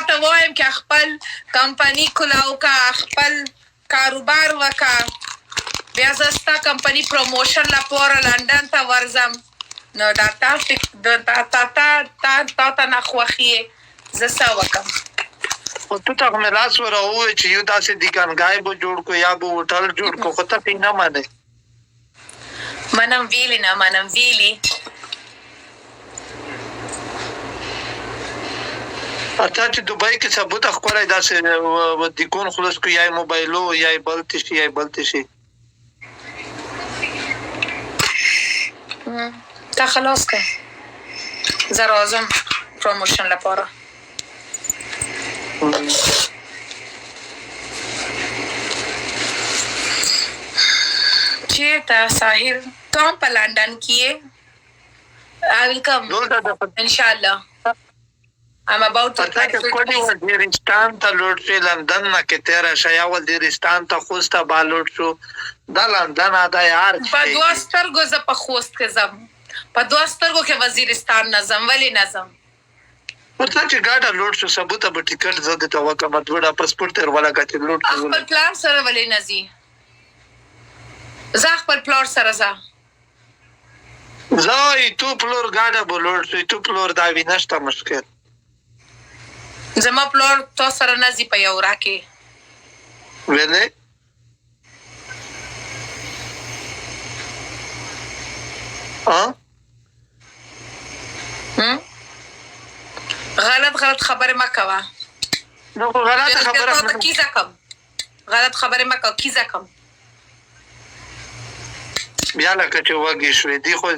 ته وایم چې خپل کمپني کولاو کا خپل کاروبار وکا بیا زه ستا کمپني پروموشن لپاره لندن ته ورځم نو دا تا نه خوښي یې زه څه وکړم خو ته ته مې لاس ور ووایې چې یو داسې دیګانګای به جوړ کړو یا به هوټل جوړ کړو خو ته پې نه منې منم ویلي نه منم ویلي اچھا چې دوبۍ کې ثبوت ښکلی داسې دیګون خلاص کړو یا یې موبایلو یا یې بل څه شي یا یې بل څه شي تا خلاص کړ زه راځم پروموشن لپاره چیرته ساحل تو هم په لندن کې یې I will come inshallah I'm about to دیرستان ته لوټ شو لندن نه کې تیره شه یا ول دیرستان ته خوست ته با لوټ شو دا لندن دا یار په دوه سترګو زه په خوست کې ځم په دوه سترګو کې وزیرستان نه ځم ولې نه ځم ورته چې ګاډه لوټ شو ثبوته به ټیکټ زه درته وکړم دوړه پاسپورټ تر ولاګه چې لوټ شو خپل پلان سره ولې نه ځي زه خپل پلار سره ځه زه تو پلور ګاډه به لوټ شو تو پلور دا وي نشته مشکل زما پلار تو سره نه ځي په یو راکې ویلې غلط خبره مه کوه نو غلط خبره غلط خبره مه کوه کیزه کم بیا لکه چې وږی شوې دی خو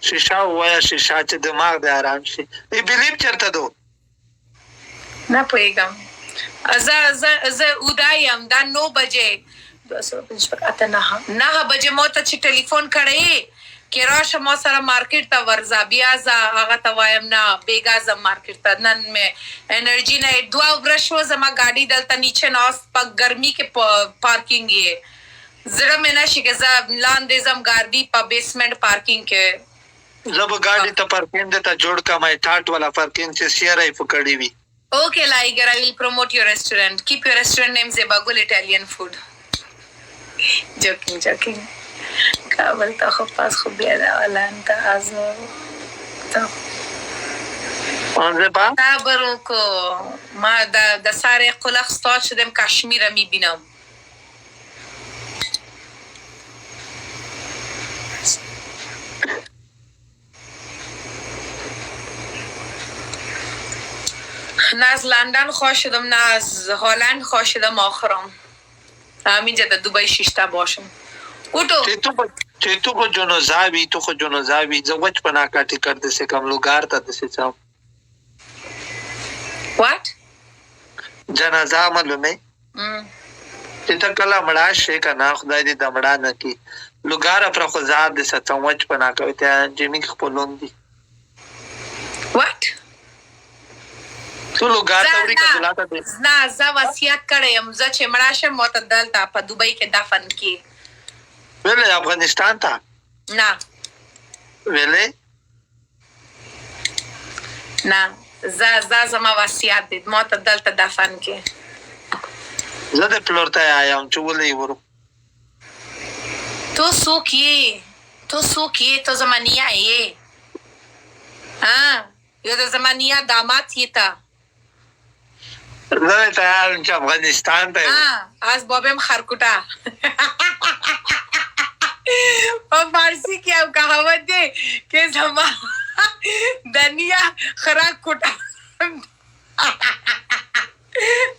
شیشه ووایه شیشه چې دماغ دې آرام شي ای بلیف چېرته دو نه پوهېږم زه اوده یم دا 9 بجې 9 بجې ما ته چې ټلیفون کړی کې راشه ما سره مارکیټ ته ورځه بیا زه هغه ته وایم نه بېګا ځم مارکیټ ته نن مې انرژي نه 2 ورځ شوه زما ګاډي دلته نیچه ناست په ګرمي کې پارکینګ یې زړه مې نه شي چې زه لاندې ځم ګاډي په بیسمنټ پارکینګ کې زه به ګاډي ته پارکینګ درته جوړ کړم ټاټ والا پارکینګ چې سیاره یې پکړې وي Okay, Liger, I will promote your restaurant. Keep your restaurant name Zebagul Italian Food. Joking. Kabul ta khub pas khub biada wala anta azo. Zeba? Sabaru ko ma da sare qulaq start shudem Kashmir mi binam. نه از لندن خواه شدم نه از هالند خواه شدم آخرم همینجا در دوبای 6 تا باشم اوتو چې تو خو جنوزاوی زه وچ پنا کا ټیکټ دسه کم لوګار ته دسه چاو what جنازه معلومه چې تا کله مړا شي کنه خدای دې دمړا نه کی لوګار پر خو زاد دسه ته وچ پنا کوي ته جمی خپلون دي what تو لوګار ته وری کبلاته دي نه زه وصیت کړم زه چې مړا شم معتدل ته په دوبۍ کې دفن کی ویلې افغانستان ته نه ویلې نه زه زما وصیت دې معتدل ته دفن کی زه د پلور ته آیم چې ولې ورو تو سوکی تو زمانیه یې یو د زمانیه داماد یې تا زه تیار چې افغانستان ته از بابم خرکوټه په فارسی کې یو کہاوت دی چې زما دنیا خرا کوټه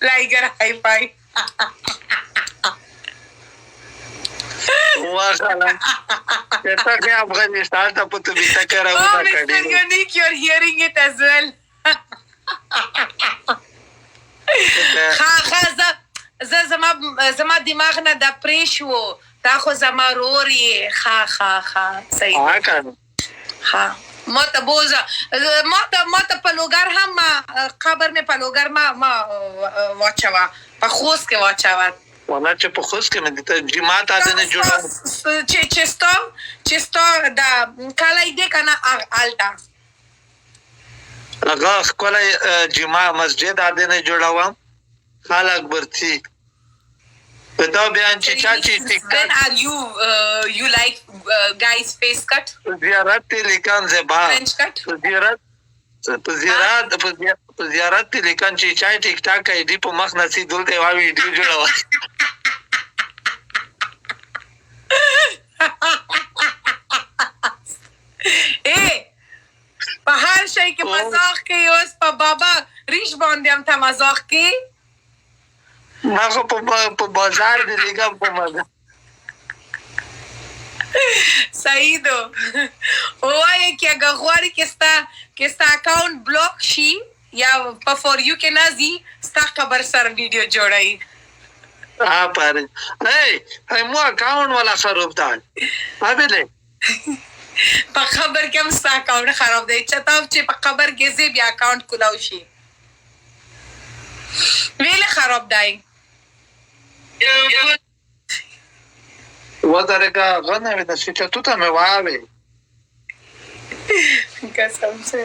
لایګر هاي فاي واخاله ته کې افغانستان ته پته بیت کراو دا کړی Mr. Unique, you're hearing it as well. زه زما دماغ نه د پریشو تا خو زما روري صحیح ما ته بوزه ما ته په لوګر هم قبر مې په لوګر ما واچوا په خوست کې واچوا ولا چې په خوست کې مې د جماعت اذن جوړه چې ستا دا کله دې کنه الټا هغه ښکلی جمعه مسجد اده نه جوړوم خلک برځي په دا بیان چې چا چې When are you like guys face cut? زیارت ته لیکن زبا French cut? په زیارت ته لیکن چې چا ټیک ټاک ایډي په مخ نسی دلته وا ویډیو جوړوم په هر شي کې مزاح کوي اوس په بابا ریش باندې هم ته مزاح کوي ما خو په بازار دی لګم په مزه صحیح دو وایي چې هغه غواړي چې ستا اکاونټ بلاک شي یا په فور یو کې نازي ستا خبر سره ویډیو جوړایي پاره هی مو اکاونټ والا خراب دی ابله په خبر کې هم ستا اکاونټ خراب دی چتاو چې په خبر کې زی بیا اکاونټ کولاو شي ویله خراب دی وادرګه غنه د سچتو ته مې واوي قسم سے